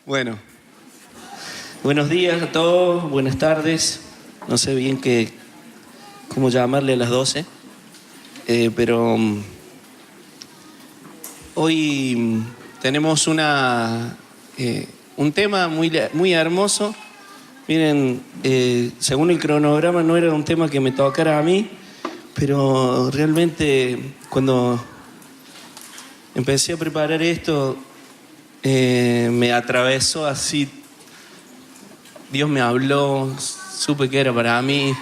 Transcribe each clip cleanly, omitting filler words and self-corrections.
Bueno, buenos días a todos, buenas tardes. No sé bien cómo llamarle a las 12, pero hoy tenemos un tema muy hermoso. Miren, según el cronograma no era un tema que me tocara a mí, pero realmente cuando empecé a preparar esto, me atravesó así. Dios me habló, supe que era para mí.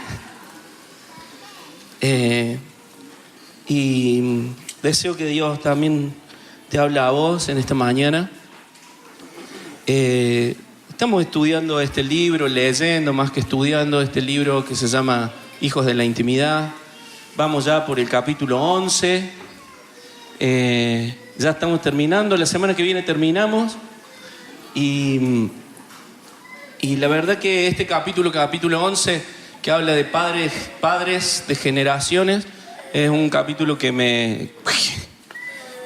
Y deseo que Dios también te hable a vos en esta mañana. Estamos estudiando este libro, leyendo más que estudiando este libro que se llama Hijos de la Intimidad. Vamos ya por el capítulo 11. Ya estamos terminando, la semana que viene terminamos. Y la verdad que este capítulo 11, que habla de padres de generaciones, es un capítulo que me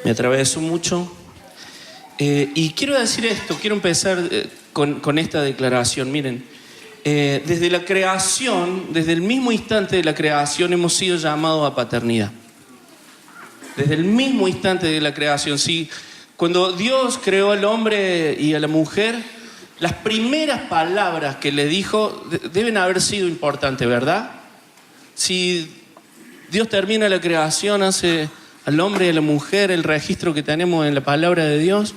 atravesó mucho. Y quiero decir esto, quiero empezar con esta declaración. Miren, desde la creación, desde el mismo instante de la creación, hemos sido llamados a paternidad. Desde el mismo instante de la creación. Sí, cuando Dios creó al hombre y a la mujer, las primeras palabras que le dijo deben haber sido importantes, ¿verdad? Si Dios termina la creación, hace al hombre y a la mujer el registro que tenemos en la palabra de Dios,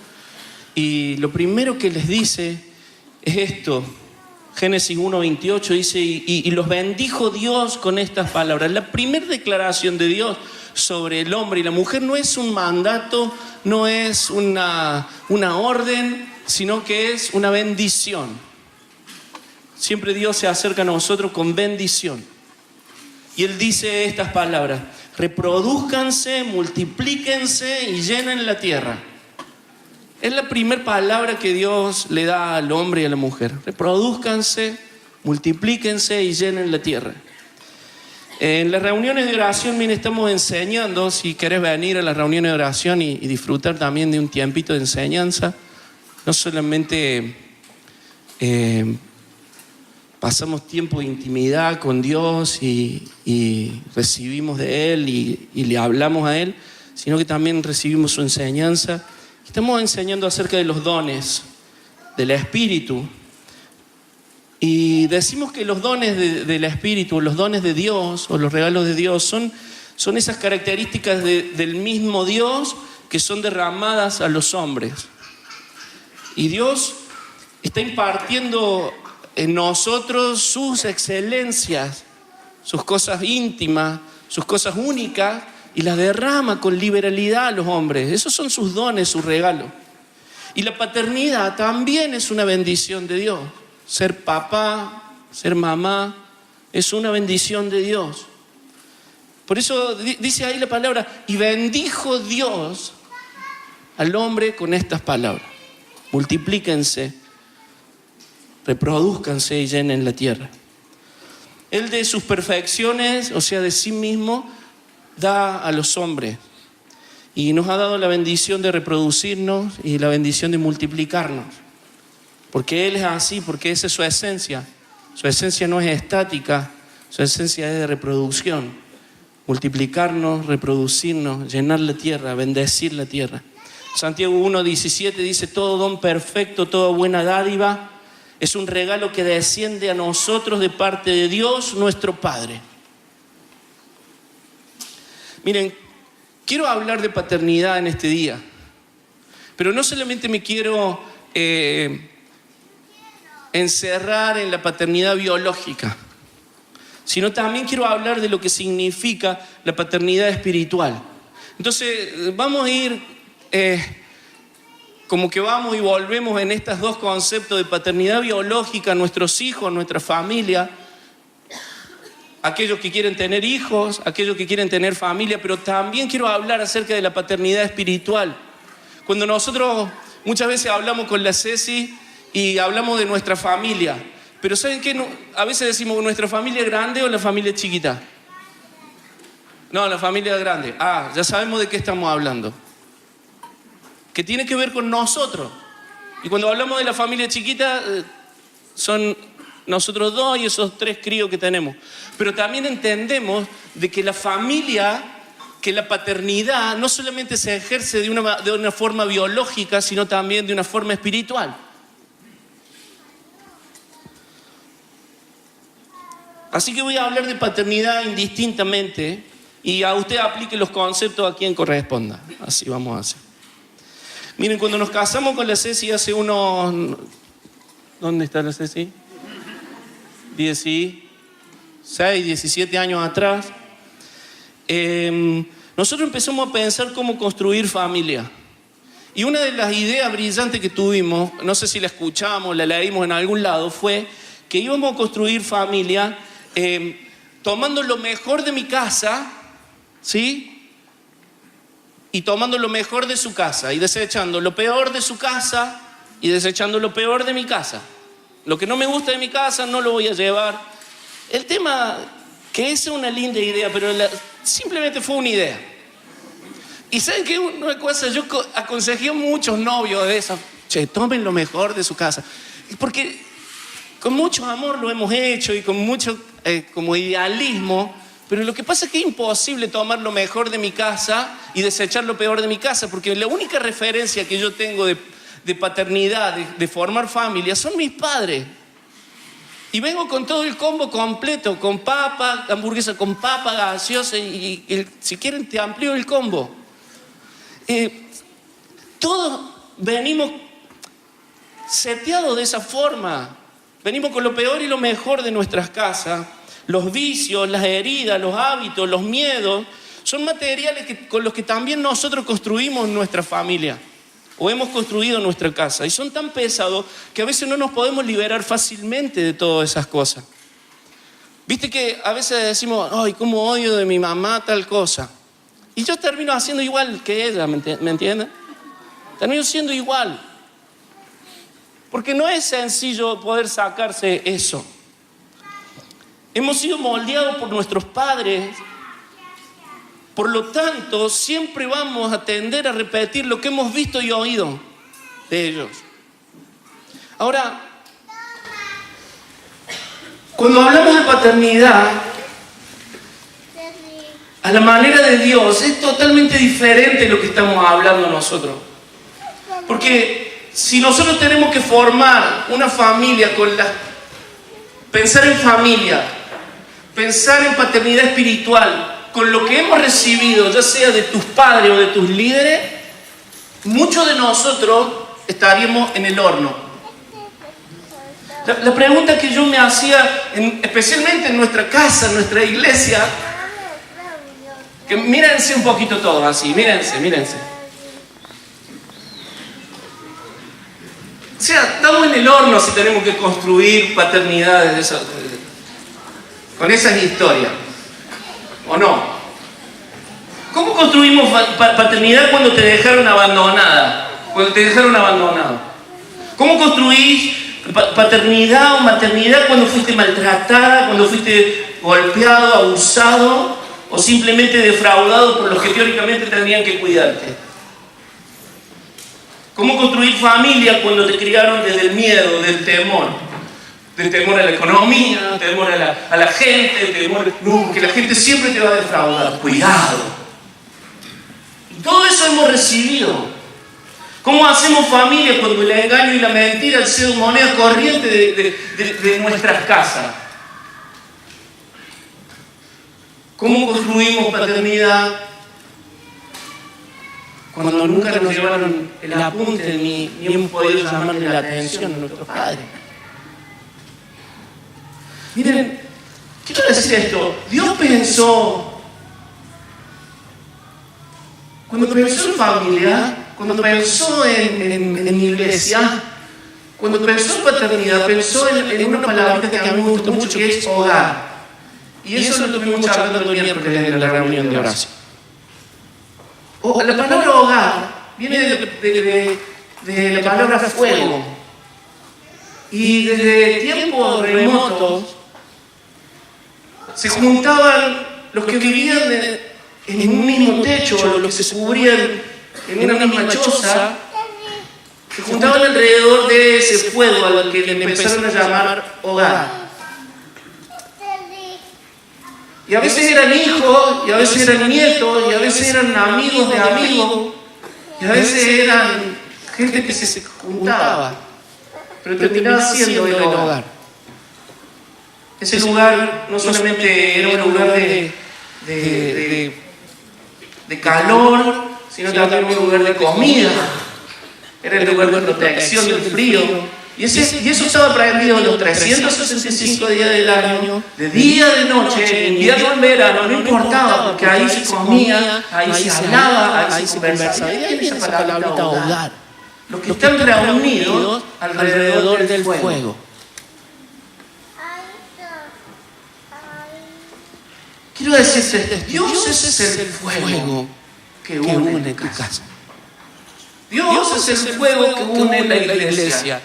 y lo primero que les dice es esto. Génesis 1:28 dice, y los bendijo Dios con estas palabras. La primera declaración de Dios sobre el hombre y la mujer no es un mandato, no es una orden, sino que es una bendición. Siempre Dios se acerca a nosotros con bendición. Y Él dice estas palabras: reproduzcanse, multiplíquense y llenen la tierra. Es la primera palabra que Dios le da al hombre y a la mujer. Reproduzcanse, multiplíquense y llenen la tierra. En las reuniones de oración, miren, estamos enseñando. Si querés venir a las reuniones de oración y disfrutar también de un tiempito de enseñanza, no solamente pasamos tiempo de intimidad con Dios y recibimos de Él y le hablamos a Él, sino que también recibimos su enseñanza. Estamos enseñando acerca de los dones del Espíritu. Y decimos que los dones del Espíritu, los dones de Dios o los regalos de Dios son esas características del mismo Dios que son derramadas a los hombres. Y Dios está impartiendo en nosotros sus excelencias, sus cosas íntimas, sus cosas únicas, y las derrama con liberalidad a los hombres. Esos son sus dones, sus regalos. Y la paternidad también es una bendición de Dios. Ser papá, ser mamá, es una bendición de Dios. Por eso dice ahí la palabra, y bendijo Dios al hombre con estas palabras: multiplíquense, reproduzcanse y llenen la tierra. Él de sus perfecciones, o sea, de sí mismo, da a los hombres. Y nos ha dado la bendición de reproducirnos y la bendición de multiplicarnos. Porque Él es así, porque esa es su esencia. Su esencia no es estática, su esencia es de reproducción. Multiplicarnos, reproducirnos, llenar la tierra, bendecir la tierra. Santiago 1:17 dice: todo don perfecto, toda buena dádiva es un regalo que desciende a nosotros de parte de Dios nuestro Padre. Miren, quiero hablar de paternidad en este día, pero no solamente me quiero encerrar en la paternidad biológica, sino también quiero hablar de lo que significa la paternidad espiritual. Entonces vamos a ir como que vamos y volvemos en estos dos conceptos de paternidad biológica, nuestros hijos, nuestra familia, aquellos que quieren tener hijos, aquellos que quieren tener familia, pero también quiero hablar acerca de la paternidad espiritual. Cuando nosotros muchas veces hablamos con la Ceci y hablamos de nuestra familia, pero ¿saben qué? A veces decimos, ¿nuestra familia es grande o la familia es chiquita? No, la familia es grande. Ya sabemos de qué estamos hablando. Que tiene que ver con nosotros. Y cuando hablamos de la familia chiquita, son nosotros dos y esos 3 críos que tenemos. Pero también entendemos de que la familia, que la paternidad no solamente se ejerce de una forma biológica, sino también de una forma espiritual. Así que voy a hablar de paternidad indistintamente y a usted aplique los conceptos a quien corresponda. Así vamos a hacer. Miren, cuando nos casamos con la Ceci hace unos... ¿Dónde está la Ceci? 16, 17 años atrás. Nosotros empezamos a pensar cómo construir familia. Y una de las ideas brillantes que tuvimos, no sé si la escuchamos, la leímos en algún lado, fue que íbamos a construir familia tomando lo mejor de mi casa, ¿sí? Y tomando lo mejor de su casa y desechando lo peor de su casa y desechando lo peor de mi casa. Lo que no me gusta de mi casa no lo voy a llevar. El tema, que es una linda idea, pero simplemente fue una idea. Y ¿saben qué? Una cosa, yo aconsejé a muchos novios de esas, che, tomen lo mejor de su casa. Porque con mucho amor lo hemos hecho y con mucho como idealismo, pero lo que pasa es que es imposible tomar lo mejor de mi casa y desechar lo peor de mi casa, porque la única referencia que yo tengo de paternidad, de formar familia, son mis padres. Y vengo con todo el combo completo, con papa, hamburguesa con papa, gaseosa y si quieren te amplío el combo. Todos venimos seteados de esa forma. Venimos con lo peor y lo mejor de nuestras casas. Los vicios, las heridas, los hábitos, los miedos, son materiales con los que también nosotros construimos nuestra familia o hemos construido nuestra casa. Y son tan pesados que a veces no nos podemos liberar fácilmente de todas esas cosas. Viste que a veces decimos, ay, cómo odio de mi mamá tal cosa. Y yo termino haciendo igual que ella, ¿me entienden? Termino siendo igual. Porque no es sencillo poder sacarse eso. Hemos sido moldeados por nuestros padres. Por lo tanto, siempre vamos a tender a repetir lo que hemos visto y oído de ellos. Ahora, cuando hablamos de paternidad, a la manera de Dios, es totalmente diferente lo que estamos hablando nosotros. Porque si nosotros tenemos que formar una familia pensar en familia, pensar en paternidad espiritual, con lo que hemos recibido, ya sea de tus padres o de tus líderes, muchos de nosotros estaríamos en el horno. La pregunta que yo me hacía, especialmente en nuestra casa, en nuestra iglesia, que mírense un poquito todos así, mírense. O sea, estamos en el horno si tenemos que construir paternidades con esas historias. ¿O no? ¿Cómo construimos paternidad cuando te dejaron abandonada? Cuando te dejaron abandonado. ¿Cómo construís paternidad o maternidad cuando fuiste maltratada, cuando fuiste golpeado, abusado o simplemente defraudado por los que teóricamente tendrían que cuidarte? ¿Cómo construir familia cuando te criaron desde el miedo, del temor? Del temor a la economía, temor a la gente, temor que la gente siempre te va a defraudar. Cuidado. Y todo eso hemos recibido. ¿Cómo hacemos familia cuando el engaño y la mentira han sido moneda corriente de nuestras casas? ¿Cómo construimos paternidad cuando nunca nos llevaron el apunte ni hemos podido llamarle la atención a nuestros padres? Miren, quiero decir esto. Dios pensó, cuando pensó en familia, cuando pensó en iglesia, cuando pensó en paternidad, pensó en una palabra que a mí me gustó mucho, que es hogar. Y eso lo tuvimos charlando el miércoles en la reunión de oración. La palabra hogar viene de la palabra fuego. Y desde tiempos remotos se juntaban los que vivían en un mismo techo, los que se cubrían en una misma choza, se juntaban alrededor de ese fuego al que le empezaron a llamar hogar. Y a veces eran hijos, y a veces eran nietos, y a veces eran amigos de amigos, y a veces eran gente que se juntaba, pero terminaba siendo el hogar. Ese lugar no solamente era un lugar de calor, sino también un lugar de comida. Era el lugar de protección del frío. Y eso estaba prendido los 365 días del año, de día, de noche, invierno, en verano, no importaba, porque ahí se comía, ahí se hablaba, ahí se conversaba. Y ahí viene esa palabrita hogar. Los que están reunidos alrededor del fuego. Quiero decirte, Dios es el fuego que une tu casa. Dios es el fuego que une la iglesia.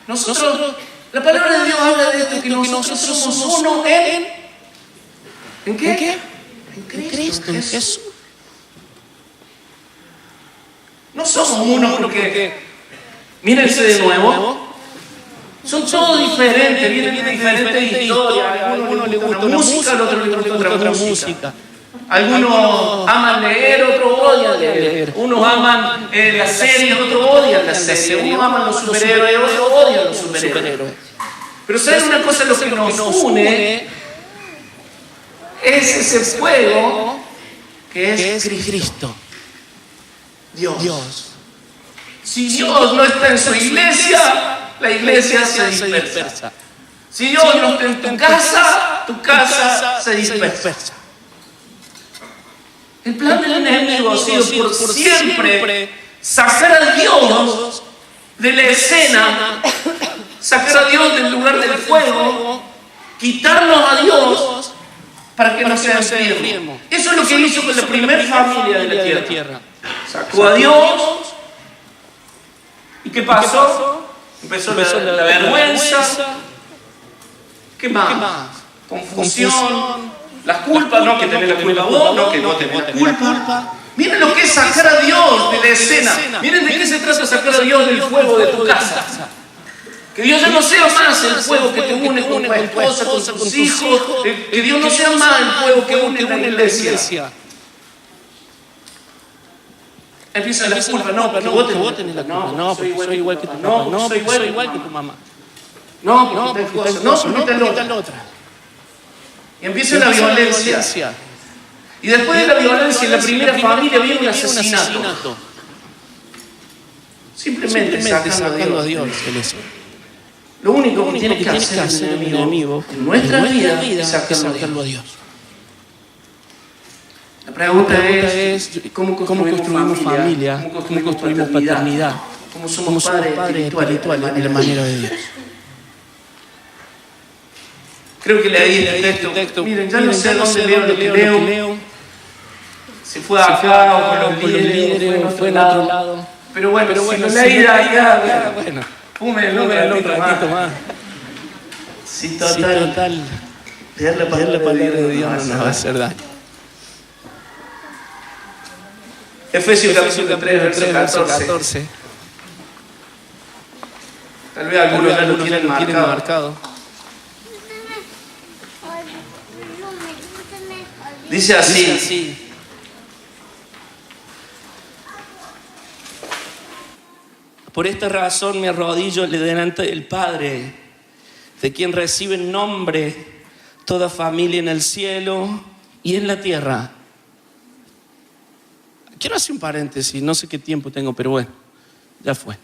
Nosotros, la palabra de Dios habla de esto, que nosotros somos uno ¿en qué? En Cristo, en Jesús. No somos uno porque, mírense de nuevo, son todos diferentes, vienen de diferentes historias. A uno le gusta una música, al otro le gusta otra música. Algunos aman leer, otros odian leer. Unos aman la serie, otros odian la serie. Unos aman los superhéroes, otros odian los superhéroes. Pero ¿saben una cosa? Lo que nos une es ese fuego que es Cristo. Dios. Si Dios no está en su iglesia, la iglesia se dispersa. Si Dios no está en tu casa se dispersa. El plan del enemigo ha sido por siempre sacar a Dios de la escena, sacar a Dios del lugar del fuego, quitarnos a Dios para que no se enfriemos. Eso es lo que hizo con la primera familia de la tierra. Sacó a Dios. ¿Y qué pasó? Empezó la vergüenza. ¿Qué más? Confusión. Las culpas, no que tenés la culpa vos, no que vos tenés la culpa. Miren lo que es sacar a Dios de la escena. Miren de qué se trata sacar a Dios del fuego de tu casa. Que Dios ya no sea más el fuego que te une con tu esposa, con tus hijos. Que Dios no sea más el fuego que une la iglesia. Empieza la culpa, no, porque vos tenés la culpa. No, porque soy igual que tu papá. No, porque soy igual que tu mamá. No, porque está la otra. Y empieza la violencia. Y después de la violencia en la primera familia viene un asesinato. Simplemente sacando a Dios de eso. Lo único que tiene que hacer el enemigo en nuestra vida es sacarlo a Dios. La pregunta es ¿cómo construimos familia? ¿Cómo construimos paternidad? ¿Cómo somos padres espirituales de la manera de Dios? Creo que leí este texto. Miren, ya no sé dónde leo lo que leo. Si fue acá o con los líderes o fue en otro lado. Pero bueno, si lo leí allá, bueno, fúmenlo un ratito más. Si total, leer la palabra de Dios no nos va a hacer daño. Efesios capítulo 3, verso 14. Tal vez algunos ya lo tienen marcado. Dice así. Por esta razón me arrodillo delante del Padre, de quien recibe en nombre toda familia en el cielo y en la tierra. Quiero hacer un paréntesis, no sé qué tiempo tengo, pero bueno, ya fue.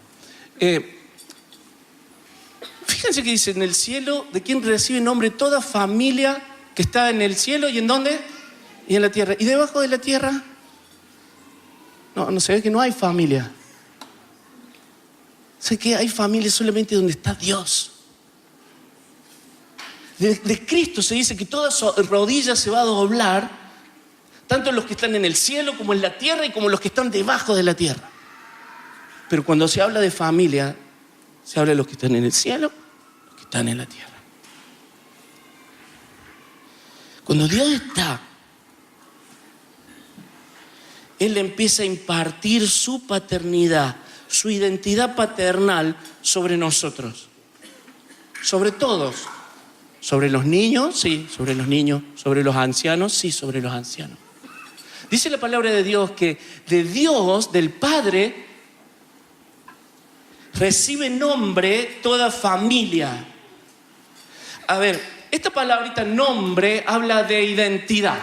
Fíjense que dice en el cielo, de quien recibe en nombre toda familia que está en el cielo y en dónde? Y en la tierra. ¿Y debajo de la tierra? No se ve que no hay familia. Sé que hay familia solamente donde está Dios. De Cristo se dice que toda su rodilla se va a doblar, tanto los que están en el cielo como en la tierra y como los que están debajo de la tierra. Pero cuando se habla de familia, se habla de los que están en el cielo, los que están en la tierra. Cuando Dios está, Él empieza a impartir su paternidad su identidad paternal sobre nosotros. Sobre todos. Sobre los niños, sí, sobre los niños. Sobre los ancianos, sí, sobre los ancianos. Dice la palabra de Dios que de Dios, del Padre, recibe nombre toda familia. A ver, esta palabrita nombre habla de identidad.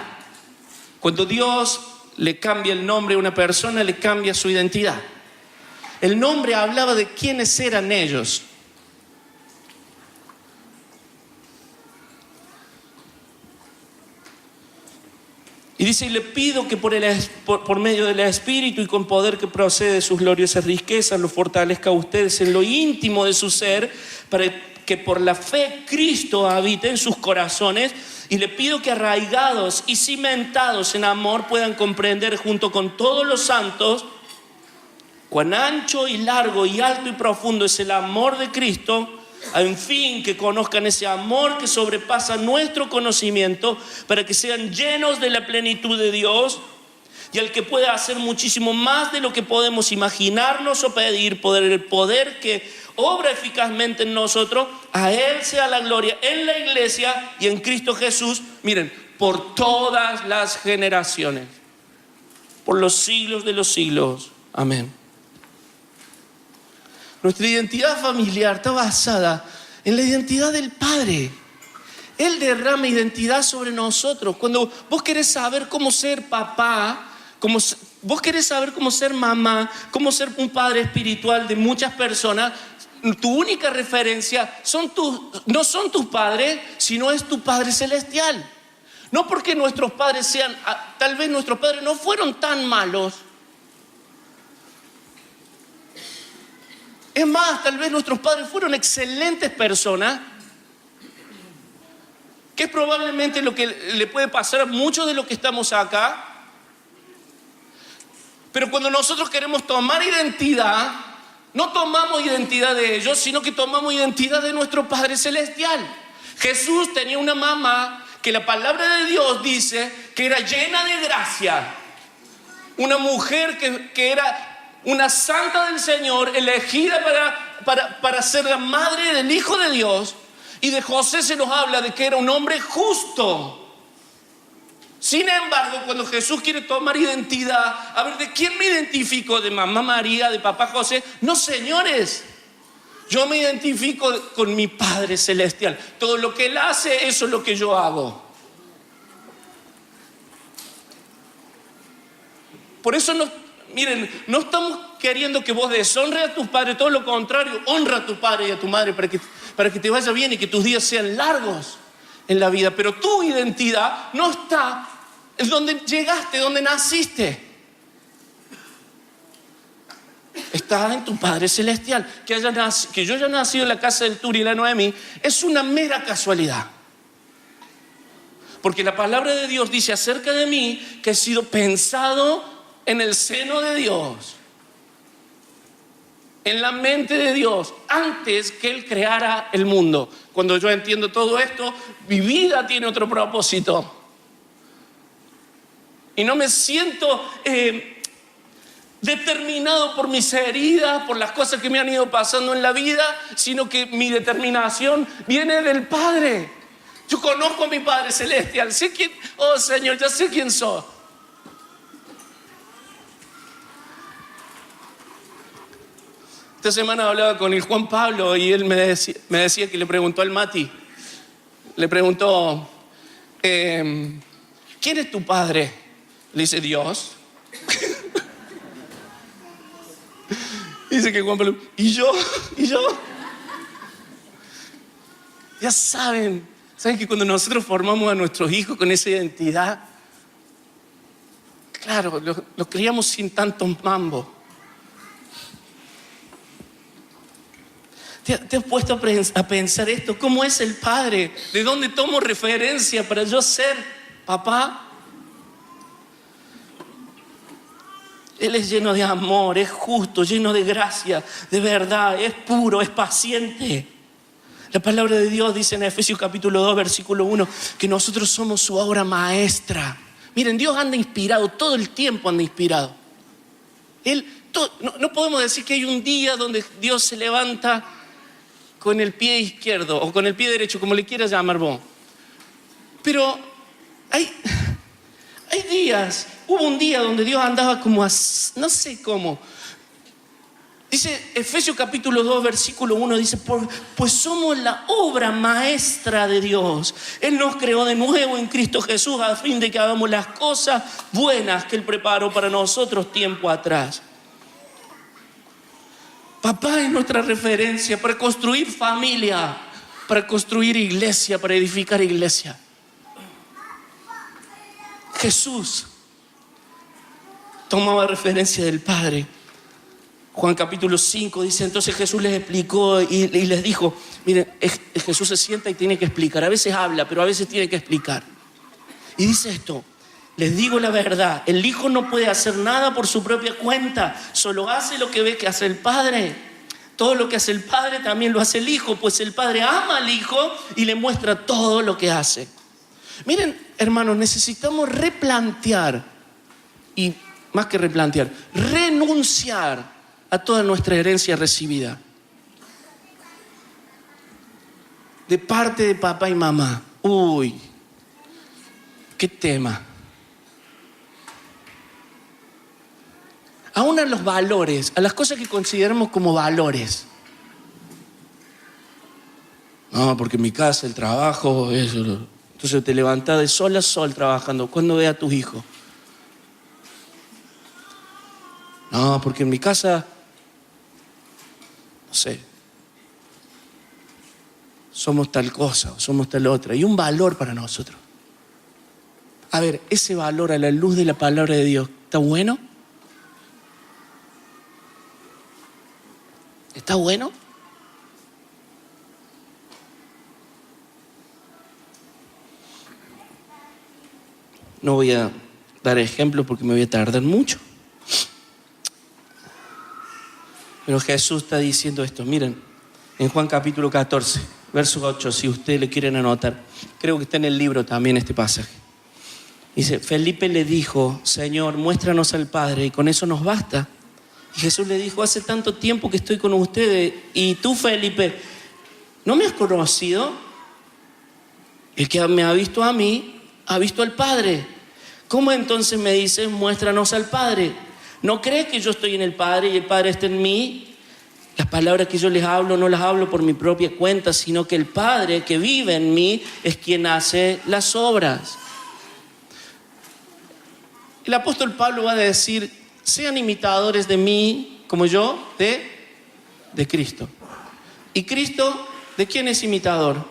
Cuando Dios le cambia el nombre a una persona, le cambia su identidad. El nombre hablaba de quiénes eran ellos. Y dice, y le pido que por medio del Espíritu y con poder que procede de sus gloriosas riquezas, lo fortalezca a ustedes en lo íntimo de su ser, para que por la fe Cristo habite en sus corazones. Y le pido que arraigados y cimentados en amor puedan comprender junto con todos los santos cuán ancho y largo y alto y profundo es el amor de Cristo. En fin, que conozcan ese amor que sobrepasa nuestro conocimiento, para que sean llenos de la plenitud de Dios, y al que pueda hacer muchísimo más de lo que podemos imaginarnos o pedir, el poder que obra eficazmente en nosotros. A Él sea la gloria en la iglesia y en Cristo Jesús, miren, por todas las generaciones, por los siglos de los siglos. Amén. Nuestra identidad familiar está basada en la identidad del Padre. Él derrama identidad sobre nosotros. Cuando vos querés saber cómo ser papá, vos querés saber cómo ser mamá, cómo ser un padre espiritual de muchas personas, tu única referencia no son tus padres, sino es tu Padre Celestial. No porque nuestros padres tal vez nuestros padres no fueron tan malos. Es más, tal vez nuestros padres fueron excelentes personas, que es probablemente lo que le puede pasar a muchos de los que estamos acá. Pero cuando nosotros queremos tomar identidad, no tomamos identidad de ellos, sino que tomamos identidad de nuestro Padre Celestial. Jesús tenía una mamá que la palabra de Dios dice que era llena de gracia. Una mujer que era una santa del Señor, elegida para ser la madre del Hijo de Dios. Y de José se nos habla de que era un hombre justo. Sin embargo, cuando Jesús quiere tomar identidad, a ver, ¿de quién me identifico? ¿De mamá María, de papá José? No, señores. Yo me identifico con mi Padre Celestial. Todo lo que Él hace, eso es lo que yo hago. Por eso miren, no estamos queriendo que vos deshonres a tus padres, todo lo contrario, honra a tu padre y a tu madre para que te vaya bien y que tus días sean largos en la vida. Pero tu identidad no está en donde llegaste, donde naciste. Está en tu Padre Celestial. Que yo haya nacido en la casa del Turi y la Noemi es una mera casualidad. Porque la palabra de Dios dice acerca de mí que he sido pensado en el seno de Dios, en la mente de Dios, antes que Él creara el mundo. Cuando yo entiendo todo esto, mi vida tiene otro propósito. Y no me siento determinado por mis heridas, por las cosas que me han ido pasando en la vida, sino que mi determinación viene del Padre. Yo conozco a mi Padre Celestial, sé quién, oh Señor, ya sé quién soy. Esta semana hablaba con el Juan Pablo y él me decía que le preguntó al Mati, le preguntó, ¿quién es tu padre? Le dice, Dios. Dice que Juan Pablo, ¿y yo? Ya saben que cuando nosotros formamos a nuestros hijos con esa identidad, claro, los criamos sin tanto mambo. ¿Te has puesto a pensar esto? ¿Cómo es el Padre? ¿De dónde tomo referencia para yo ser papá? Él es lleno de amor, es justo, lleno de gracia, de verdad, es puro, es paciente. La palabra de Dios dice en Efesios capítulo 2, versículo 1, que nosotros somos su obra maestra. Miren, Dios anda inspirado, todo el tiempo anda inspirado. Él No podemos decir que hay un día donde Dios se levanta con el pie izquierdo o con el pie derecho, como le quieras llamar vos. Pero hay días, hubo un día donde Dios andaba como no sé cómo. Dice Efesios capítulo 2, versículo 1, dice, pues somos la obra maestra de Dios. Él nos creó de nuevo en Cristo Jesús a fin de que hagamos las cosas buenas que Él preparó para nosotros tiempo atrás. Papá es nuestra referencia para construir familia, para construir iglesia, para edificar iglesia. Jesús tomaba referencia del Padre. Juan capítulo 5 dice, entonces Jesús les explicó y les dijo, miren, Jesús se sienta y tiene que explicar. A veces habla, pero a veces tiene que explicar. Y dice esto, les digo la verdad, el Hijo no puede hacer nada por su propia cuenta, solo hace lo que ve que hace el Padre. Todo lo que hace el Padre también lo hace el Hijo, pues el Padre ama al Hijo y le muestra todo lo que hace. Miren, hermanos, necesitamos replantear, y más que replantear, renunciar a toda nuestra herencia recibida de parte de papá y mamá. Uy, qué tema. Aún a los valores, a las cosas que consideramos como valores. No, porque en mi casa el trabajo, eso. Entonces te levantás de sol a sol trabajando. ¿Cuándo ve a tus hijos? No, porque en mi casa, no sé, somos tal cosa, somos tal otra. Y un valor para nosotros. A ver, ese valor a la luz de la palabra de Dios, ¿está bueno? ¿Está bueno? No voy a dar ejemplos porque me voy a tardar mucho. Pero Jesús está diciendo esto, miren, en Juan capítulo 14, verso 8, si ustedes le quieren anotar. Creo que está en el libro también este pasaje. Dice, Felipe le dijo, Señor, muéstranos al Padre y con eso nos basta. Y Jesús le dijo, hace tanto tiempo que estoy con ustedes y tú, Felipe, ¿no me has conocido? El que me ha visto a mí, ha visto al Padre. ¿Cómo entonces me dices, muéstranos al Padre? ¿No crees que yo estoy en el Padre y el Padre está en mí? Las palabras que yo les hablo no las hablo por mi propia cuenta, sino que el Padre que vive en mí es quien hace las obras. El apóstol Pablo va a decir, sean imitadores de mí, como yo, de Cristo. ¿Y Cristo de quién es imitador?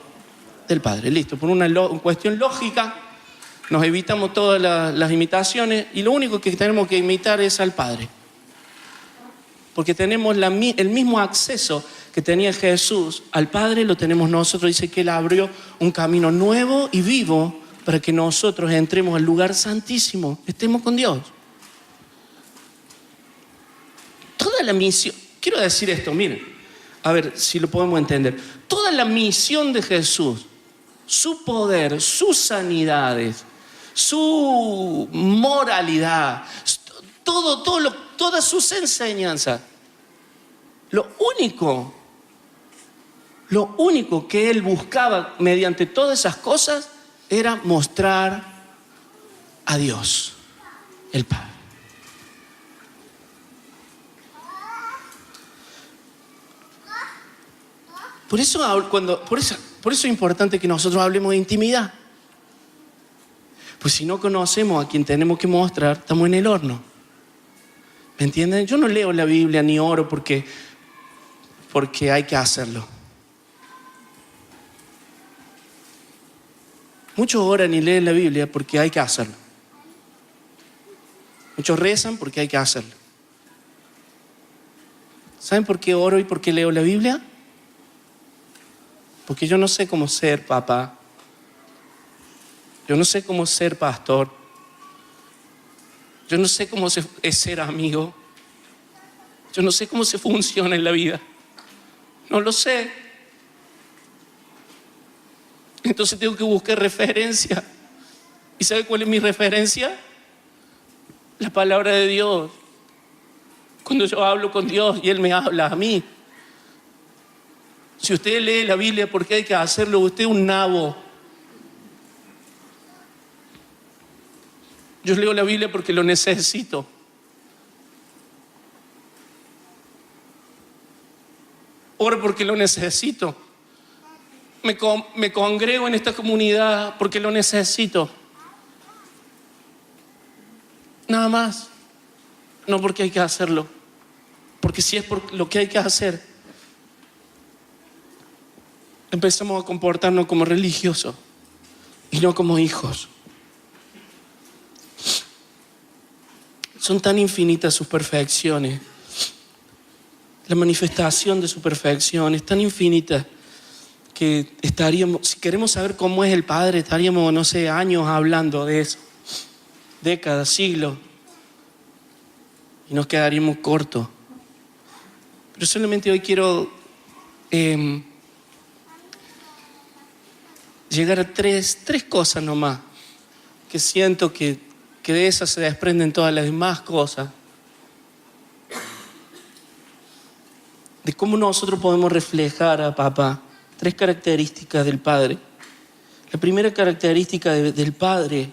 Del Padre. Listo, por una cuestión lógica, nos evitamos todas las imitaciones y lo único que tenemos que imitar es al Padre. Porque tenemos el mismo acceso que tenía Jesús al Padre, lo tenemos nosotros. Dice que Él abrió un camino nuevo y vivo para que nosotros entremos al lugar santísimo, estemos con Dios. Toda la misión, quiero decir esto, miren, a ver si lo podemos entender. Toda la misión de Jesús, su poder, sus sanidades, su moralidad, todas sus enseñanzas, lo único que Él buscaba mediante todas esas cosas era mostrar a Dios, el Padre. Por eso es importante que nosotros hablemos de intimidad. Pues si no conocemos a quien tenemos que mostrar, estamos en el horno. ¿Me entienden? Yo no leo la Biblia ni oro porque hay que hacerlo. Muchos oran y leen la Biblia porque hay que hacerlo. Muchos rezan porque hay que hacerlo. ¿Saben por qué oro y por qué leo la Biblia? Porque yo no sé cómo ser papá. Yo no sé cómo ser pastor. Yo no sé cómo es ser amigo. Yo no sé cómo se funciona en la vida. No lo sé. Entonces tengo que buscar referencia. ¿Y sabe cuál es mi referencia? La palabra de Dios. cuando yo hablo con Dios y Él me habla a mí. Si usted lee la Biblia porque hay que hacerlo, usted es un nabo. Yo leo la Biblia porque lo necesito. Oro porque lo necesito. Me congrego en esta comunidad porque lo necesito. Nada más. No porque hay que hacerlo. Porque si es por lo que hay que hacer, empezamos a comportarnos como religiosos y no como hijos. Son tan infinitas sus perfecciones. La manifestación de su perfección es tan infinita que estaríamos, si queremos saber cómo es el Padre, estaríamos, no sé, años hablando de eso. Décadas, siglos. Y nos quedaríamos cortos. Pero solamente hoy quiero llegar a tres cosas nomás, que siento que de esas se desprenden todas las demás cosas. De cómo nosotros podemos reflejar a papá. 3 características del Padre. La primera característica del Padre,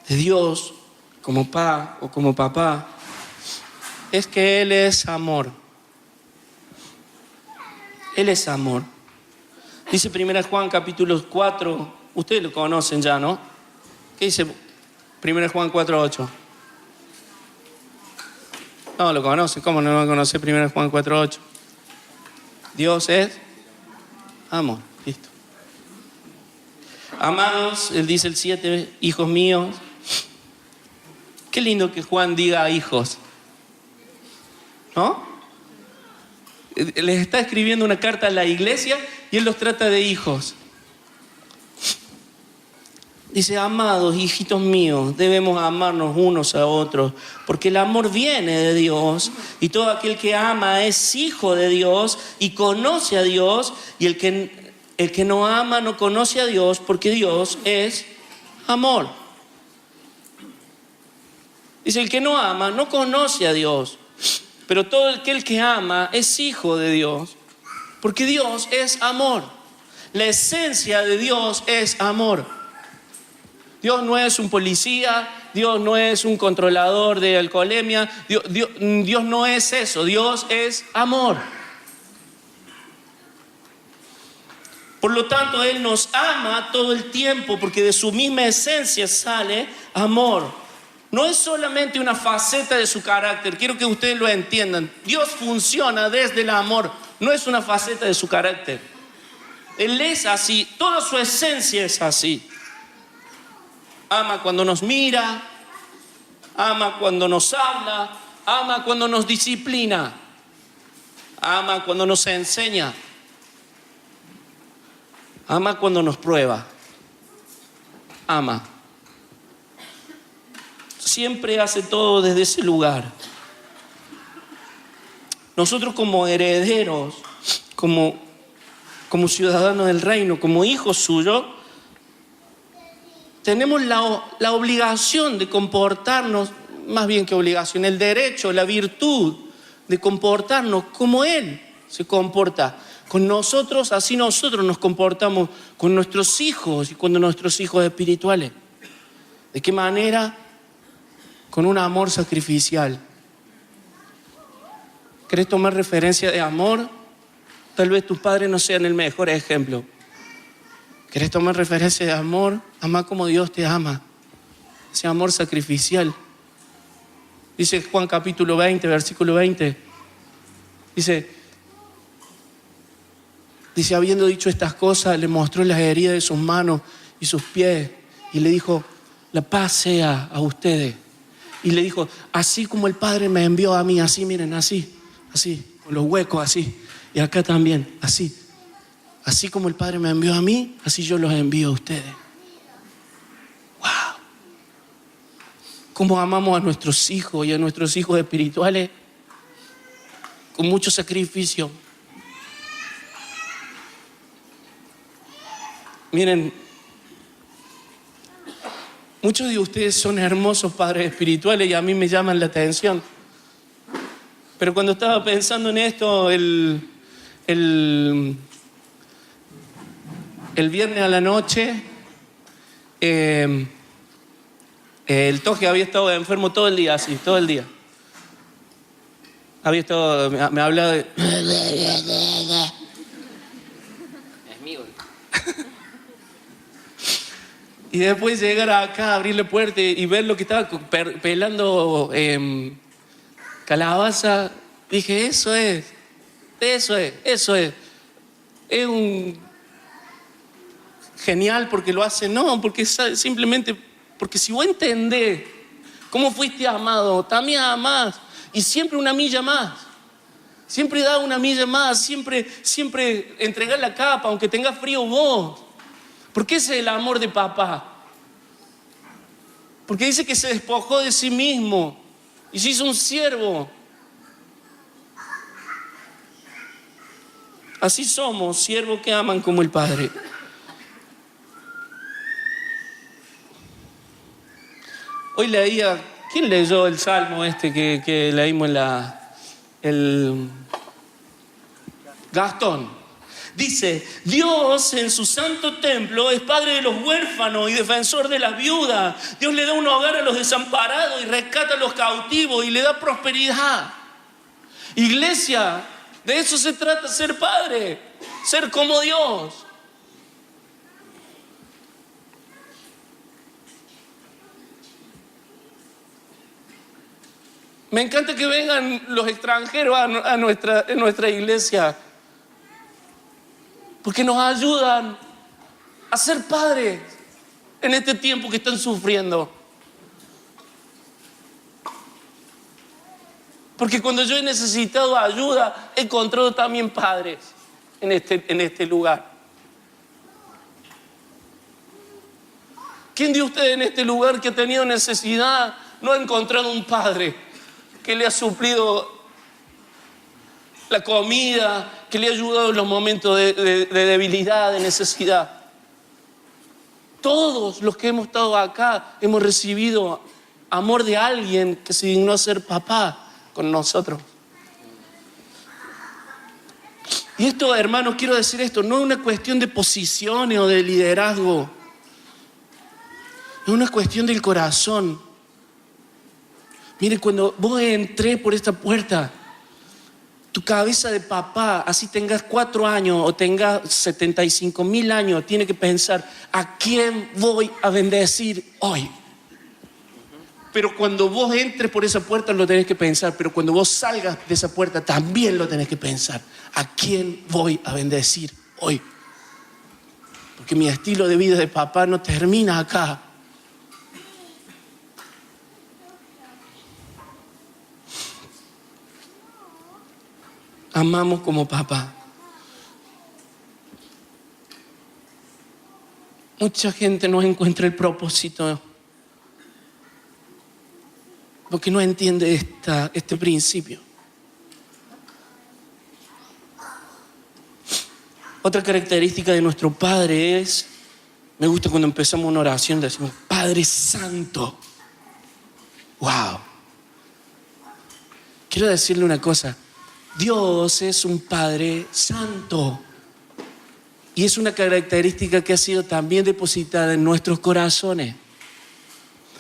de Dios, como papá o como papá, es que Él es amor. Él es amor. Dice 1 Juan capítulo 4, ustedes lo conocen ya, ¿no? ¿Qué dice 1 Juan 4:8? No, lo conocen. ¿Cómo no lo conoce 1 Juan 4:8? Dios es amor. Listo. Amados, él dice el 7, hijos míos. Qué lindo que Juan diga hijos, ¿no? Les está escribiendo una carta a la iglesia y él los trata de hijos. Dice, amados, hijitos míos, debemos amarnos unos a otros, porque el amor viene de Dios, y todo aquel que ama es hijo de Dios y conoce a Dios, y el que no ama no conoce a Dios, porque Dios es amor. Dice, el que no ama no conoce a Dios, pero todo aquel que ama es hijo de Dios, porque Dios es amor. La esencia de Dios es amor. Dios no es un policía, Dios no es un controlador de alcoholemia, Dios no es eso, Dios es amor. Por lo tanto, Él nos ama todo el tiempo porque de su misma esencia sale amor. No es solamente una faceta de su carácter, quiero que ustedes lo entiendan. Dios funciona desde el amor, no es una faceta de su carácter. Él es así, toda su esencia es así. Ama cuando nos mira, ama cuando nos habla, ama cuando nos disciplina, ama cuando nos enseña, ama cuando nos prueba, ama. Siempre hace todo desde ese lugar. Nosotros como herederos, como ciudadanos del reino, como hijos suyos, tenemos la obligación de comportarnos, más bien que obligación, el derecho, la virtud de comportarnos como Él se comporta con nosotros, así nosotros nos comportamos con nuestros hijos y con nuestros hijos espirituales. ¿De qué manera? Con un amor sacrificial. ¿Querés tomar referencia de amor? Tal vez tus padres no sean el mejor ejemplo. ¿Querés tomar referencia de amor? Amá como Dios te ama. Ese amor sacrificial. Dice Juan capítulo 20, versículo 20. Dice, habiendo dicho estas cosas, le mostró las heridas de sus manos y sus pies. Y le dijo, la paz sea a ustedes. Y le dijo, así como el Padre me envió a mí, así, miren, así, con los huecos así. Y acá también, así. Así como el Padre me envió a mí, así yo los envío a ustedes. ¡Wow! ¿Cómo amamos a nuestros hijos y a nuestros hijos espirituales? Con mucho sacrificio. Miren, muchos de ustedes son hermosos padres espirituales y a mí me llaman la atención. Pero cuando estaba pensando en esto, el viernes a la noche, el Toje había estado enfermo todo el día, así, todo el día. Había estado, me hablaba de... Es mío. Y después llegar acá, abrir la puerta y ver lo que estaba pelando calabaza, dije, eso es. Es un genial porque lo hace, no, porque simplemente, porque si vos entendés cómo fuiste amado, también amás, y siempre una milla más. Siempre da una milla más, siempre entregar la capa, aunque tengas frío vos. Porque ese es el amor de papá. Porque dice que se despojó de sí mismo y se hizo un siervo. Así somos, siervos que aman como el Padre. Hoy leía, ¿quién leyó el salmo este que leímos en Gastón? Dice, Dios en su santo templo es padre de los huérfanos y defensor de las viudas. Dios le da un hogar a los desamparados y rescata a los cautivos y le da prosperidad. Iglesia, de eso se trata ser padre, ser como Dios. Me encanta que vengan los extranjeros a nuestra iglesia, porque nos ayudan a ser padres en este tiempo que están sufriendo. Porque cuando yo he necesitado ayuda, he encontrado también padres en este lugar. ¿Quién de ustedes en este lugar que ha tenido necesidad no ha encontrado un padre que le ha suplido la comida, que le ha ayudado en los momentos de debilidad, de necesidad? Todos los que hemos estado acá hemos recibido amor de alguien que se dignó a ser papá con nosotros. Y esto, hermanos, quiero decir esto, no es una cuestión de posiciones o de liderazgo, es una cuestión del corazón. Mire, cuando vos entrés por esta puerta, tu cabeza de papá, así tengas 4 años o tengas 75,000 años, tiene que pensar, ¿a quién voy a bendecir hoy? Pero cuando vos entres por esa puerta lo tenés que pensar, pero cuando vos salgas de esa puerta también lo tenés que pensar. ¿A quién voy a bendecir hoy? Porque mi estilo de vida de papá no termina acá. Amamos como papá. Mucha gente no encuentra el propósito porque no entiende este principio. Otra característica de nuestro Padre es, me gusta cuando empezamos una oración, decimos, Padre Santo. ¡Wow! Quiero decirle una cosa, Dios es un Padre Santo. Y es una característica que ha sido también depositada en nuestros corazones.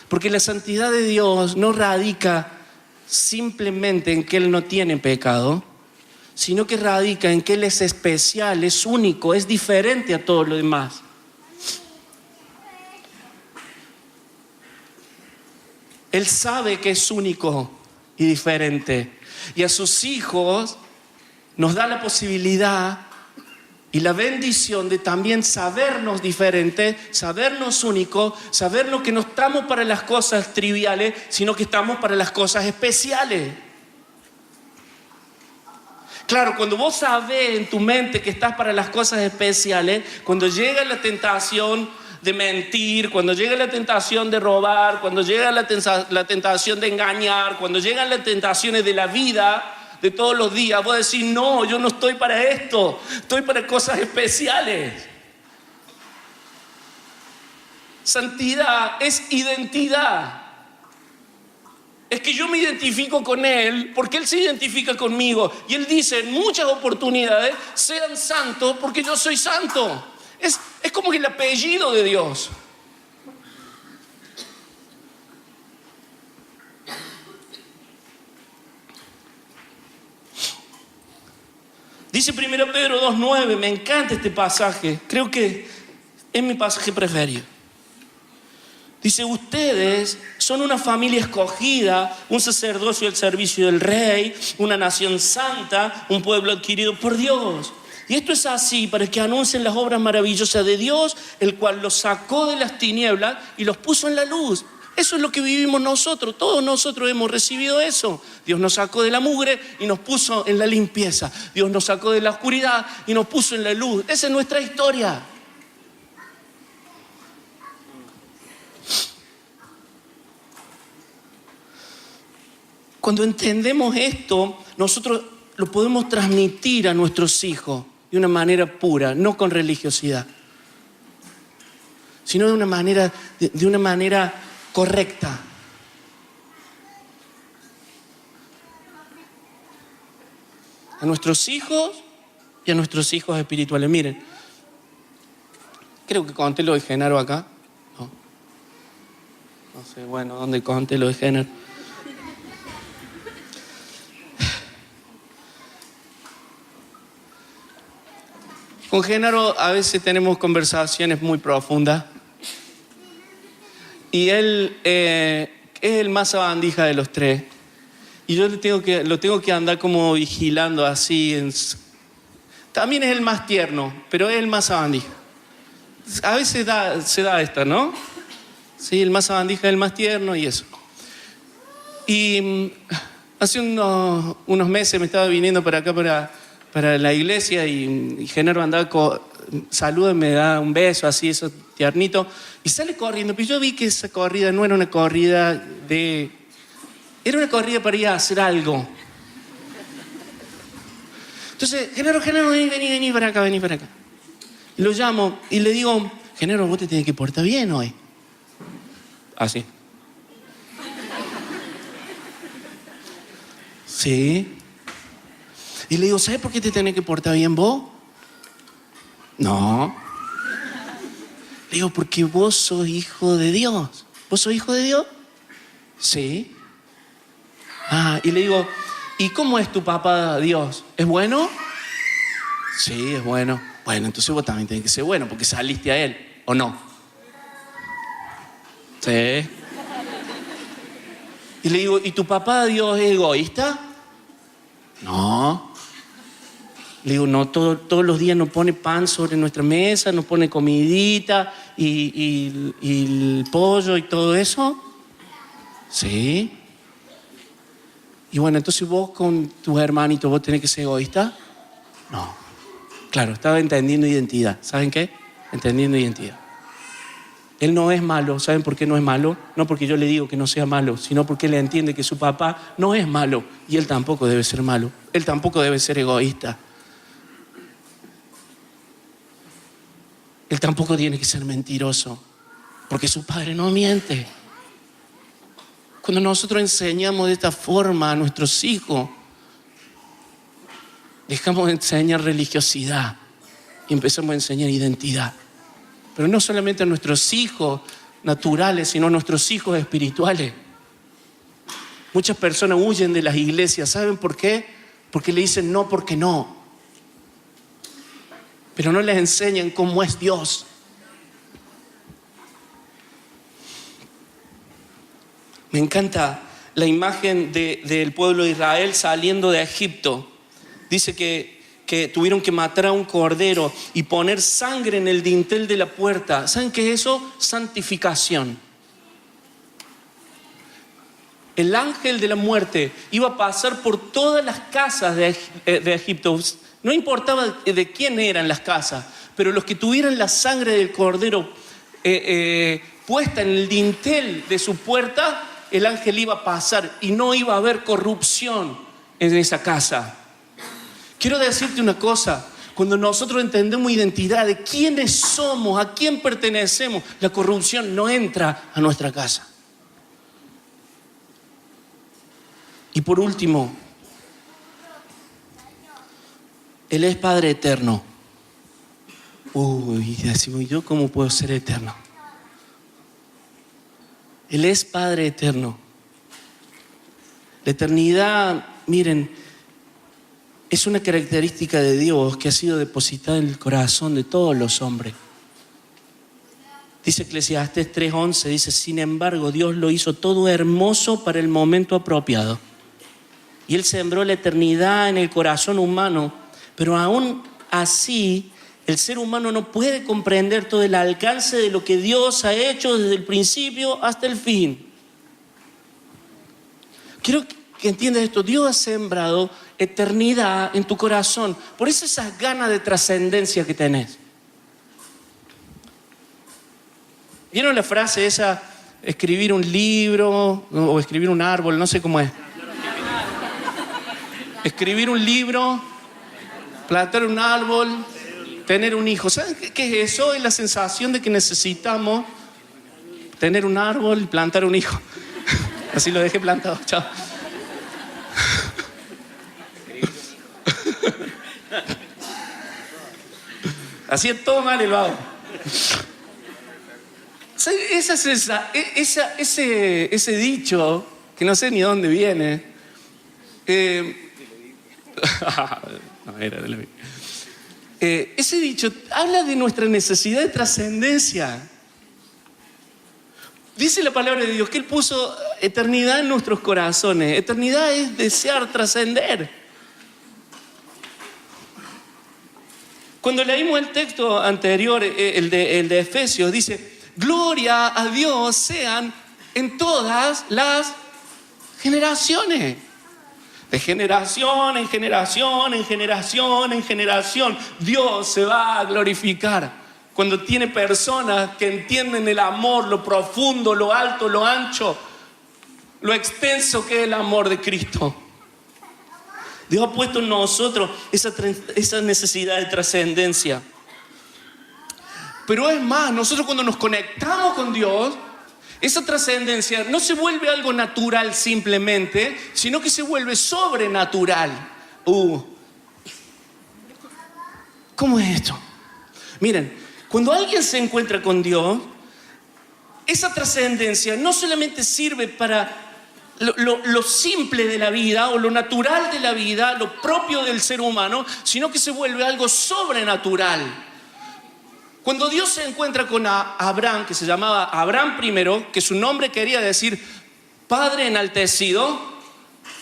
Porque la santidad de Dios no radica simplemente en que Él no tiene pecado, sino que radica en que Él es especial, es único, es diferente a todo lo demás. Él sabe que es único y diferente. Y a sus hijos nos da la posibilidad y la bendición de también sabernos diferentes, sabernos únicos, sabernos que no estamos para las cosas triviales, sino que estamos para las cosas especiales. Claro, cuando vos sabés en tu mente que estás para las cosas especiales, cuando llega la tentación de mentir, cuando llega la tentación de robar, cuando llega la tentación de engañar, cuando llegan las tentaciones de la vida, de todos los días, vos decís, no, yo no estoy para esto, estoy para cosas especiales. Santidad es identidad. Es que yo me identifico con Él porque Él se identifica conmigo. Y Él dice en muchas oportunidades, sean santos porque yo soy santo. Es como que el apellido de Dios. Dice 1 Pedro 2:9, me encanta este pasaje, creo que es mi pasaje preferido. Dice, ustedes son una familia escogida, un sacerdocio al servicio del Rey, una nación santa, un pueblo adquirido por Dios. Y esto es así para que anuncien las obras maravillosas de Dios, el cual los sacó de las tinieblas y los puso en la luz. Eso es lo que vivimos nosotros, todos nosotros hemos recibido eso. Dios nos sacó de la mugre y nos puso en la limpieza. Dios nos sacó de la oscuridad y nos puso en la luz. Esa es nuestra historia. Cuando entendemos esto, nosotros lo podemos transmitir a nuestros hijos de una manera pura, no con religiosidad, sino de una manera correcta. A nuestros hijos y a nuestros hijos espirituales. Miren, creo que conté lo de Genaro acá. No sé, bueno, ¿dónde conté lo de Genaro? Con Genaro a veces tenemos conversaciones muy profundas. Y él es el más sabandija de los tres. Y yo lo tengo que andar como vigilando así. También es el más tierno, pero es el más sabandija. A veces se da esta, ¿no? Sí, el más sabandija es el más tierno y eso. Y hace unos meses me estaba viniendo para acá, para la iglesia, y Genaro andaba, saluda, me da un beso, así, eso tiernito, y sale corriendo. Pero yo vi que esa corrida no era una corrida era una corrida para ir a hacer algo. Entonces, Genaro, vení para acá. Y lo llamo y le digo, Genaro, vos te tenés que portar bien hoy. Así. Sí. Y le digo, ¿sabes por qué te tenés que portar bien vos? No. Le digo, porque vos sos hijo de Dios. ¿Vos sos hijo de Dios? Sí. Y le digo, ¿y cómo es tu papá Dios? ¿Es bueno? Sí, es bueno. Bueno, entonces vos también tenés que ser bueno porque saliste a Él, ¿o no? Sí. Y le digo, ¿y tu papá Dios es egoísta? No. Le digo, no, todos los días nos pone pan sobre nuestra mesa, nos pone comidita y el pollo y todo eso. Sí. Y bueno, entonces vos con tus hermanitos, ¿vos tenés que ser egoísta? No. Claro, estaba entendiendo identidad. ¿Saben qué? Entendiendo identidad. Él no es malo. ¿Saben por qué no es malo? No porque yo le digo que no sea malo, sino porque él entiende que su papá no es malo y él tampoco debe ser malo. Él tampoco debe ser egoísta. Él tampoco tiene que ser mentiroso, porque su padre no miente. Cuando nosotros enseñamos de esta forma a nuestros hijos, dejamos de enseñar religiosidad y empezamos a enseñar identidad. Pero no solamente a nuestros hijos naturales, sino a nuestros hijos espirituales. Muchas personas huyen de las iglesias. ¿Saben por qué? Porque le dicen no porque no. Pero no les enseñan cómo es Dios. Me encanta la imagen del pueblo de Israel saliendo de Egipto. Dice que tuvieron que matar a un cordero y poner sangre en el dintel de la puerta. ¿Saben qué es eso? Santificación. El ángel de la muerte iba a pasar por todas las casas de Egipto. No importaba de quién eran las casas, pero los que tuvieran la sangre del cordero puesta en el dintel de su puerta, el ángel iba a pasar y no iba a haber corrupción en esa casa. Quiero decirte una cosa, cuando nosotros entendemos identidad de quiénes somos, a quién pertenecemos, la corrupción no entra a nuestra casa. Y por último, Él es Padre eterno. Y decimos, ¿yo cómo puedo ser eterno? Él es Padre eterno. La eternidad, miren, es una característica de Dios que ha sido depositada en el corazón de todos los hombres. Dice Eclesiastés 3:11, dice, sin embargo, Dios lo hizo todo hermoso para el momento apropiado. Y Él sembró la eternidad en el corazón humano, pero aún así, el ser humano no puede comprender todo el alcance de lo que Dios ha hecho desde el principio hasta el fin. Quiero que entiendas esto. Dios ha sembrado eternidad en tu corazón. Por eso esas ganas de trascendencia que tenés. ¿Vieron la frase esa? Escribir un libro o escribir un árbol, no sé cómo es. Escribir un libro, plantar un árbol, tener un hijo. ¿Saben qué es eso? Es la sensación de que necesitamos tener un árbol y plantar un hijo. Así lo dejé plantado. Chao. Así es todo mal el vago. Ese dicho, que no sé ni dónde viene, ese dicho habla de nuestra necesidad de trascendencia. Dice la palabra de Dios que Él puso eternidad en nuestros corazones. Eternidad es desear trascender. Cuando leímos el texto anterior, el de Efesios, dice, gloria a Dios sean en todas las generaciones. De generación en generación, en generación, en generación, Dios se va a glorificar cuando tiene personas que entienden el amor, lo profundo, lo alto, lo ancho, lo extenso que es el amor de Cristo. Dios ha puesto en nosotros esa necesidad de trascendencia. Pero es más, nosotros cuando nos conectamos con Dios, esa trascendencia no se vuelve algo natural simplemente, sino que se vuelve sobrenatural. ¿Cómo es esto? Miren, cuando alguien se encuentra con Dios, esa trascendencia no solamente sirve para lo simple de la vida o lo natural de la vida, lo propio del ser humano, sino que se vuelve algo sobrenatural. Cuando Dios se encuentra con Abraham, que se llamaba Abraham primero, que su nombre quería decir Padre enaltecido,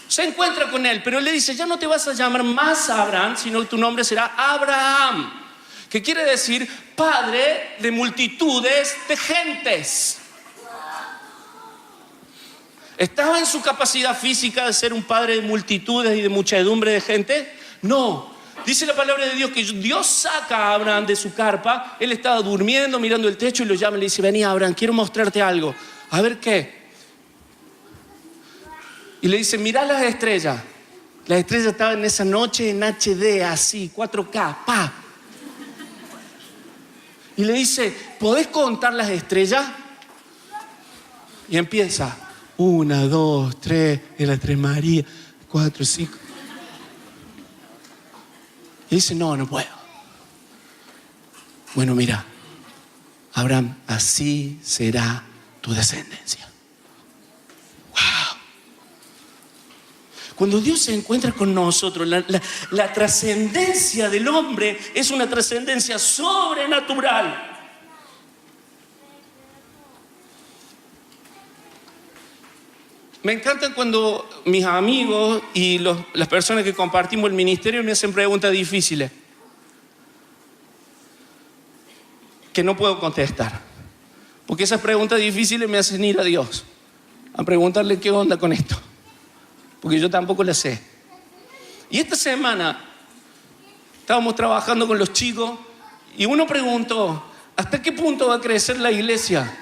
se encuentra con él, pero él le dice, ya no te vas a llamar más Abraham, sino que tu nombre será Abraham, que quiere decir Padre de multitudes de gentes. ¿Estaba en su capacidad física de ser un padre de multitudes y de muchedumbre de gente? No. Dice la palabra de Dios que Dios saca a Abraham de su carpa. Él estaba durmiendo, mirando el techo y lo llama y le dice, vení Abraham, quiero mostrarte algo. A ver qué. Y le dice, mirá las estrellas. Las estrellas estaban en esa noche en HD, así, 4K, pa. Y le dice, ¿podés contar las estrellas? Y empieza. 1, 2, 3, en la Tres María, 4, 5. Y dice, no puedo. Bueno, mira, Abraham, así será tu descendencia. ¡Wow! Cuando Dios se encuentra con nosotros, la trascendencia del hombre es una trascendencia sobrenatural. Me encanta cuando mis amigos y las personas que compartimos el ministerio me hacen preguntas difíciles que no puedo contestar. Porque esas preguntas difíciles me hacen ir a Dios a preguntarle qué onda con esto. Porque yo tampoco las sé. Y esta semana estábamos trabajando con los chicos y uno preguntó, ¿hasta qué punto va a crecer la iglesia?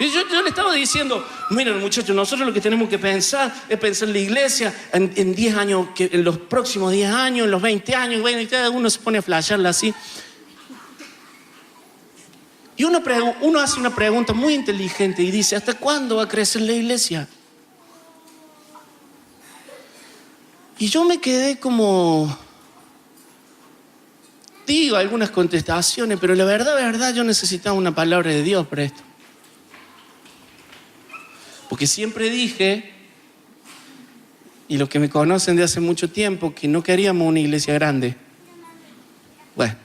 Y yo le estaba diciendo, miren muchachos, nosotros lo que tenemos que pensar es pensar en la iglesia en 10 años, que en los próximos 10 años, en los 20 años, bueno, y cada uno se pone a flashearla así. Y uno hace una pregunta muy inteligente y dice, ¿hasta cuándo va a crecer la iglesia? Y yo me quedé como... Digo algunas contestaciones, pero la verdad, yo necesitaba una palabra de Dios para esto. Porque siempre dije, y los que me conocen de hace mucho tiempo, que no queríamos una iglesia grande. Bueno.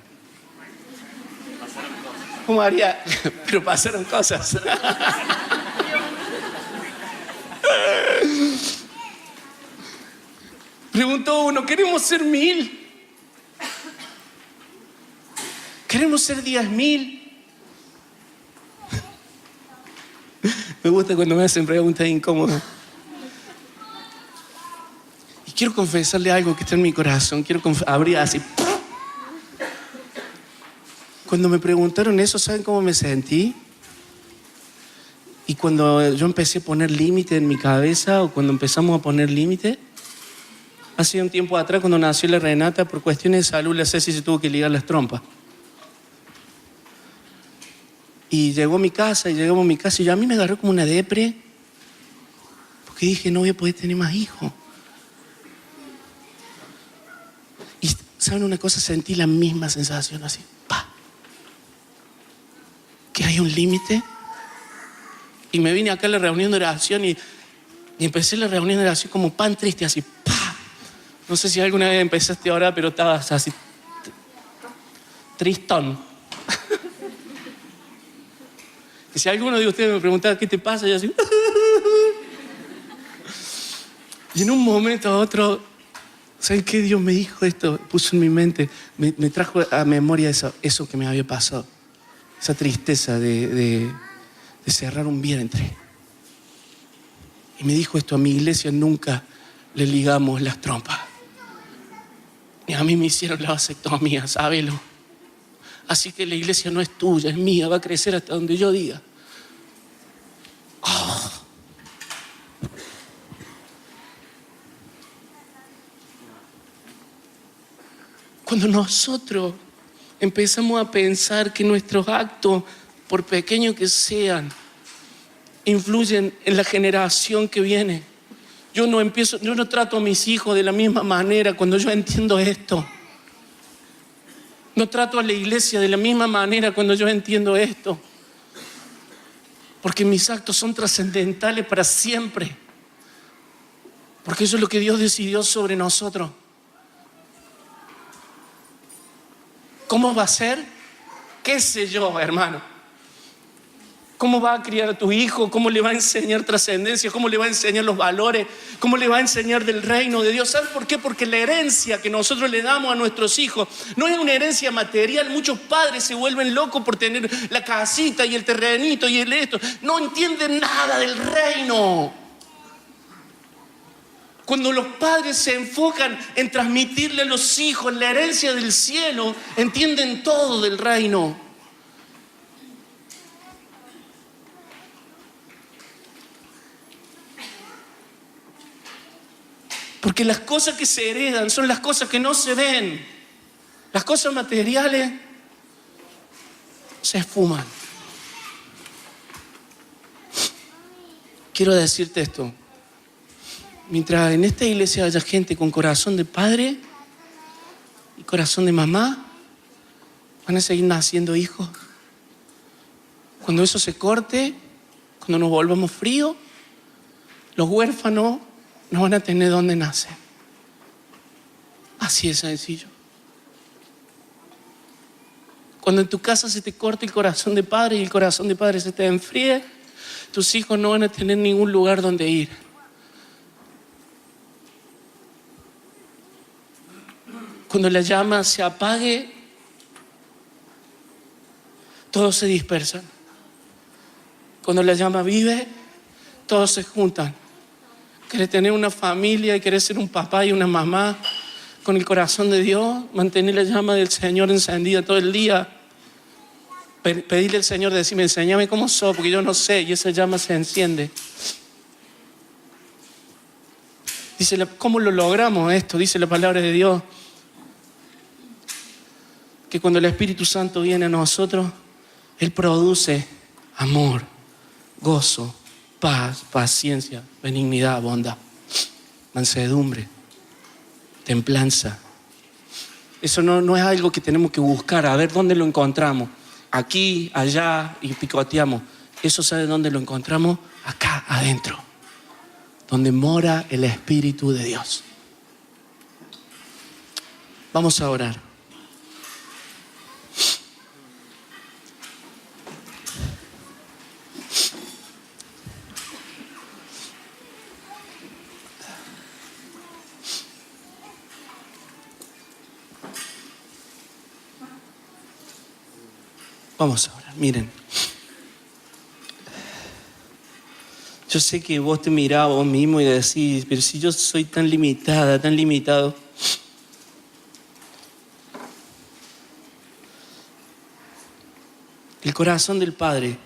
¿Cómo haría? Pero pasaron cosas. Preguntó uno, ¿queremos ser 1000? ¿Queremos ser 10.000? Me gusta cuando me hacen preguntas incómodas. Y quiero confesarle algo que está en mi corazón. Quiero abrir así. Cuando me preguntaron eso, ¿saben cómo me sentí? Y cuando yo empecé a poner límite en mi cabeza, o cuando empezamos a poner límite, hace un tiempo atrás, cuando nació la Renata, por cuestiones de salud, la Ceci se tuvo que ligar las trompas. Y llegamos a mi casa, y yo a mí me agarró como una depre, porque dije, no voy a poder tener más hijos. Y ¿saben una cosa? Sentí la misma sensación así, ¡pa! Que hay un límite. Y me vine acá a la reunión de oración y empecé la reunión de oración como pan triste, así, ¡pa! No sé si alguna vez empezaste a orar, pero estabas así, tristón. Y si alguno de ustedes me preguntaba, ¿qué te pasa? Yo así, y en un momento a otro, ¿saben qué? Dios me dijo esto, puso en mi mente, me trajo a memoria eso que me había pasado. Esa tristeza de cerrar un vientre. Y me dijo esto, a mi iglesia nunca le ligamos las trompas. Y a mí me hicieron la vasectomía, sábelo. Así que la iglesia no es tuya, es mía, va a crecer hasta donde yo diga. Oh. Cuando nosotros empezamos a pensar que nuestros actos, por pequeños que sean, influyen en la generación que viene. Yo no trato a mis hijos de la misma manera cuando yo entiendo esto. No trato a la iglesia de la misma manera cuando yo entiendo esto. Porque mis actos son trascendentales para siempre. Porque eso es lo que Dios decidió sobre nosotros. ¿Cómo va a ser? ¿Qué sé yo, hermano? ¿Cómo va a criar a tu hijo? ¿Cómo le va a enseñar trascendencia? ¿Cómo le va a enseñar los valores? ¿Cómo le va a enseñar del reino de Dios? ¿Sabes por qué? Porque la herencia que nosotros le damos a nuestros hijos no es una herencia material. Muchos padres se vuelven locos por tener la casita y el terrenito y el esto. No entienden nada del reino. Cuando los padres se enfocan en transmitirle a los hijos la herencia del cielo, entienden todo del reino. Porque las cosas que se heredan son las cosas que no se ven. Las cosas materiales se esfuman. Quiero decirte esto. Mientras en esta iglesia haya gente con corazón de padre y corazón de mamá, van a seguir naciendo hijos. Cuando eso se corte, cuando nos volvamos fríos, los huérfanos no van a tener dónde nacer. Así es sencillo. Cuando en tu casa se te corte el corazón de padre y el corazón de padre se te enfríe, tus hijos no van a tener ningún lugar donde ir. Cuando la llama se apague, todos se dispersan. Cuando la llama vive, todos se juntan. ¿Querés tener una familia y querés ser un papá y una mamá con el corazón de Dios? Mantener la llama del Señor encendida todo el día. Pedirle al Señor, decirme, enséñame cómo soy, porque yo no sé, y esa llama se enciende. Dice, ¿cómo lo logramos esto? Dice la palabra de Dios. Que cuando el Espíritu Santo viene a nosotros, Él produce amor, gozo, paz, paciencia, benignidad, bondad, mansedumbre, templanza. Eso no es algo que tenemos que buscar, a ver dónde lo encontramos. Aquí, allá, y picoteamos. Eso, ¿sabe dónde lo encontramos? Acá, adentro. Donde mora el Espíritu de Dios. Vamos a orar. Vamos a orar, miren. Yo sé que vos te mirás a vos mismo y decís, pero si yo soy tan limitada, tan limitado. El corazón del Padre,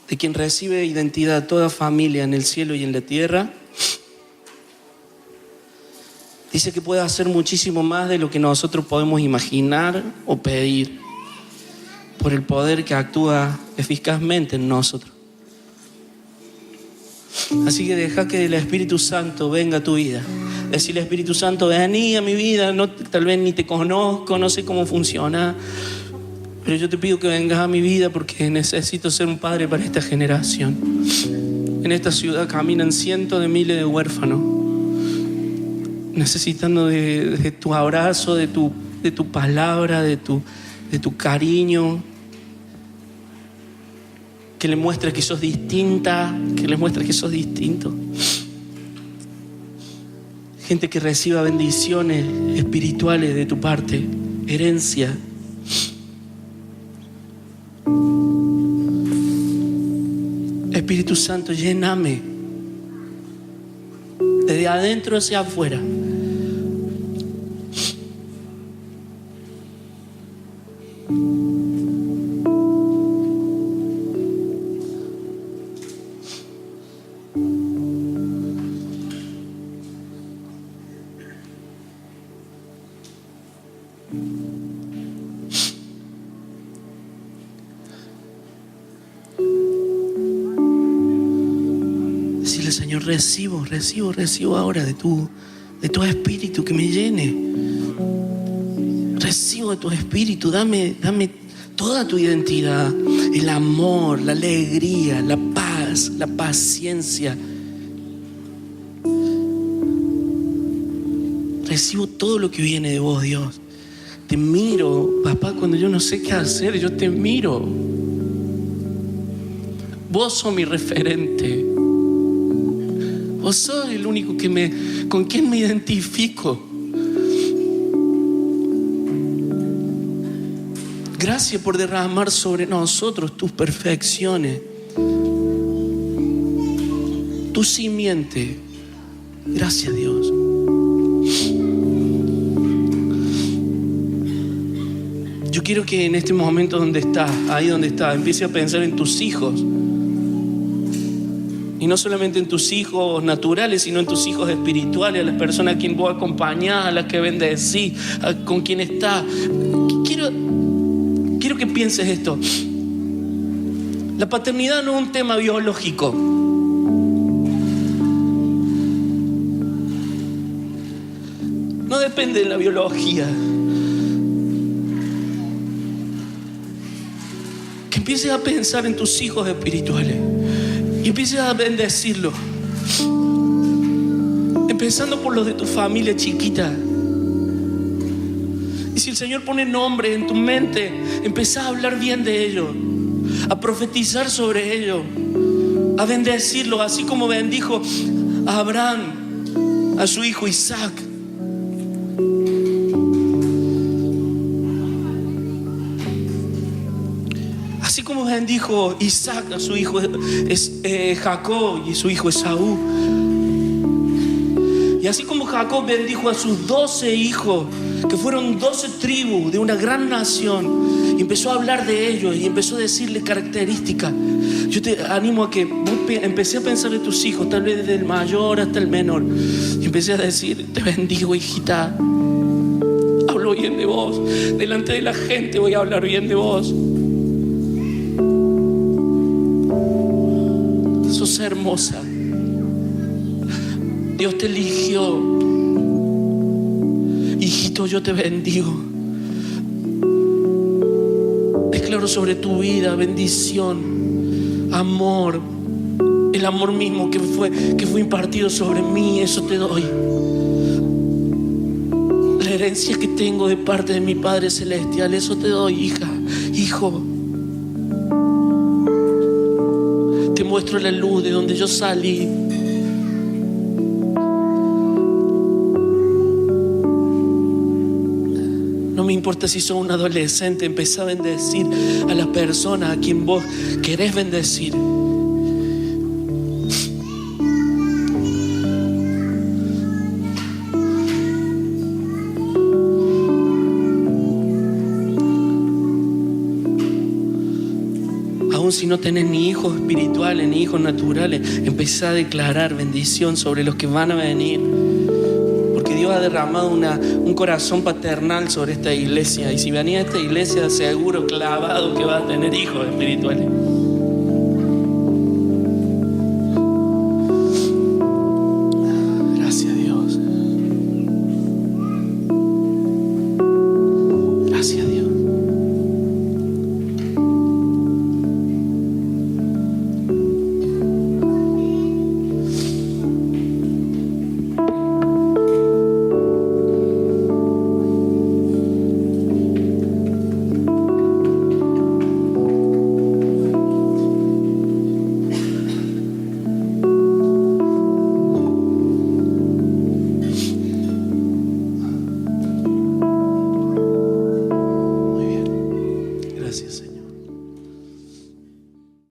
de quien recibe identidad toda familia en el cielo y en la tierra, dice que puede hacer muchísimo más de lo que nosotros podemos imaginar o pedir, por el poder que actúa eficazmente en nosotros. Así que deja que el Espíritu Santo venga a tu vida. Decirle: Espíritu Santo, vení a mi vida. No, tal vez ni te conozco, no sé cómo funciona, pero yo te pido que vengas a mi vida porque necesito ser un padre para esta generación. En esta ciudad caminan cientos de miles de huérfanos, necesitando de tu abrazo, de tu palabra, de tu cariño. Que le muestres que sos distinta, que le muestres que sos distinto. Gente que reciba bendiciones espirituales de tu parte, herencia. Espíritu Santo, lléname desde adentro hacia afuera. Decirle: Señor, recibo ahora de tu espíritu, que me llene. Recibo de tu espíritu, dame toda tu identidad, el amor, la alegría, la paz, la paciencia. Recibo todo lo que viene de vos, Dios. Te miro, papá, cuando yo no sé qué hacer, yo te miro. Vos sos mi referente. Vos sos el único con quien me identifico. Gracias por derramar sobre nosotros tus perfecciones, tu simiente. Gracias, Dios. Yo quiero que en este momento donde estás, ahí donde estás, empiece a pensar en tus hijos. Y no solamente en tus hijos naturales, sino en tus hijos espirituales, a las personas a quien vos acompañás, a las que bendecís, con quien estás. Quiero que pienses esto. La paternidad no es un tema biológico. No depende de la biología. Que empieces a pensar en tus hijos espirituales y empieces a bendecirlos, empezando por los de tu familia chiquita. Y si el Señor pone nombre en tu mente, empezá a hablar bien de ellos, a profetizar sobre ellos, a bendecirlos, así como bendijo a Abraham, a su hijo Isaac. Así como bendijo Isaac a su hijo Jacob y su hijo Esaú. Y así como Jacob bendijo a sus 12 hijos, que fueron 12 tribus de una gran nación, y empezó a hablar de ellos y empezó a decirles características. Yo te animo a que vos empecé a pensar en tus hijos, tal vez desde el mayor hasta el menor, y empecé a decir: te bendigo, hijita. Hablo bien de vos. Delante de la gente voy a hablar bien de vos. Sos hermosa. Dios te eligió. Papito, yo te bendigo. Declaro sobre tu vida bendición, amor, el amor mismo que fue impartido sobre mí. Eso te doy. La herencia que tengo de parte de mi Padre Celestial, eso te doy, hija, hijo. Te muestro la luz de donde yo salí. No me importa si sos un adolescente, empezá a bendecir a las personas a quien vos querés bendecir. Aún si no tenés ni hijos espirituales ni hijos naturales, empezá a declarar bendición sobre los que van a venir. Porque Dios ha derramado un corazón paternal sobre esta iglesia. Y si venís a esta iglesia, seguro, clavado, que vas a tener hijos espirituales.